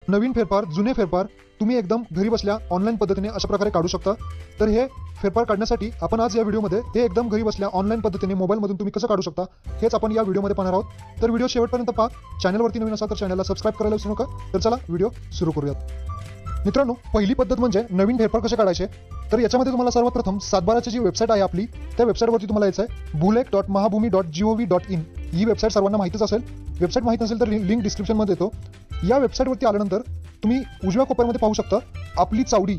नवीन फेरफार, जुने फेरफार तुम्ही एकदम घरी बसल्या ऑनलाईन पद्धतीने अशा प्रकारे काढू शकता। तर हे फेरफार काढण्यासाठी आपण आज या व्हिडिओमध्ये हे एकदम घरी बसल्या ऑनलाईन पद्धतीने मोबाईलमधून तुम्ही कसं काढू शकता हेच आपण या व्हिडिओमध्ये पाहणार आहोत। तर व्हिडिओ शेवटपर्यंत पहा। चॅनलवरती नवीन असाल तर चॅनलला सबस्क्राईब करायला विसरू नका। तर चला व्हिडिओ सुरू करूयात। मित्रांनो, पहिली पद्धत म्हणजे नवीन फेरफार कसे काढायचे। तर याच्यामध्ये तुम्हाला सर्वप्रथम 7/12ची जी वेबसाईट आहे आपली, त्या वेबसाईटवरती तुम्हाला यायचं आहे bulek.mahabhumi.gov.in। ही वेबसाईट सर्वांना माहितीच असेल। वेबसाईट माहित नसेल तर लिंक डिस्क्रिप्शनमध्ये येतो। या वेबसाईटवरती आल्यानंतर तुम्ही उजव्या कोपऱ्यामध्ये पाहू शकता आपली चावडी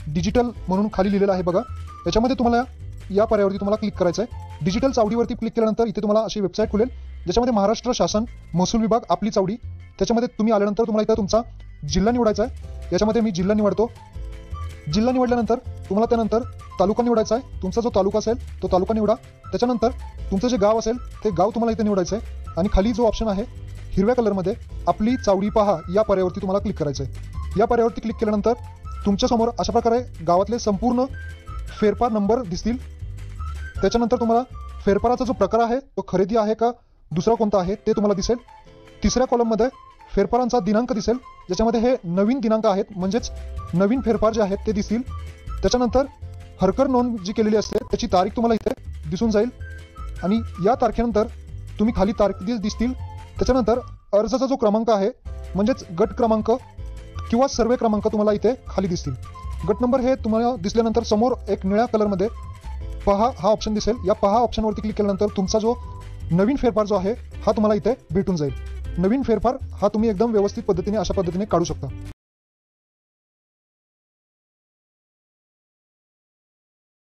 डिजिटल म्हणून खाली लिहिलेलं आहे बघा। याच्यामध्ये तुम्हाला या पर्यायावरती तुम्हाला क्लिक करायचं आहे। डिजिटल चावडीवरती क्लिक केल्यानंतर इथे तुम्हाला अशी वेबसाईट खुलेल ज्याच्यामध्ये महाराष्ट्र शासन महसूल विभाग आपली चावडी, त्याच्यामध्ये तुम्ही आल्यानंतर तुम्हाला इथं तुमचा जिल्हा निवडायचा आहे। याच्यामध्ये मी जिल्हा निवडतो। जिल्हा निवडल्यानंतर तुम्हाला त्यानंतर तालुका निवडायचा आहे। तुमचा जो तालुका असेल तो तालुका निवडा। त्याच्यानंतर तुमचं जे गाव असेल ते गाव तुम्हाला इथे निवडायचं आहे आणि खाली जो ऑप्शन आहे हिरव्या कलरमध्ये आपली चावडी पहा या पर्यायावरती तुम्हाला क्लिक करायचं आहे। या पर्यायावरती क्लिक केल्यानंतर तुमच्यासमोर अशा प्रकारे गावातले संपूर्ण फेरफार नंबर दिसतील। त्याच्यानंतर तुम्हाला फेरफाराचा जो प्रकार आहे तो खरेदी आहे का दुसरा कोणता आहे ते तुम्हाला दिसेल। तिसऱ्या कॉलममध्ये फेरफारांचा दिनांक दिसेल ज्याच्यामध्ये हे नवीन दिनांक आहेत, म्हणजेच नवीन फेरफार जे आहेत ते दिसतील। त्याच्यानंतर हरकर नोंद जी केलेली असते त्याची तारीख तुम्हाला इथे दिसून जाईल आणि या तारखेनंतर तुम्ही खाली तारीख दिसतील। त्याच्यानंतर अर्जाचा जो क्रमांक आहे म्हणजेच गट क्रमांक किंवा सर्वे क्रमांक तुम्हाला इथे खाली दिसतील। गट नंबर हे तुम्हाला दिसल्यानंतर समोर एक निळ्या कलरमध्ये पहा हा ऑप्शन दिसेल। या पहा ऑप्शनवरती क्लिक केल्यानंतर तुमचा जो नवीन फेरफार जो आहे हा तुम्हाला इथे भेटून जाईल। नवीन फेरफार हा तुम्ही एकदम व्यवस्थित पद्धतीने अशा पद्धतीने काढू शकता।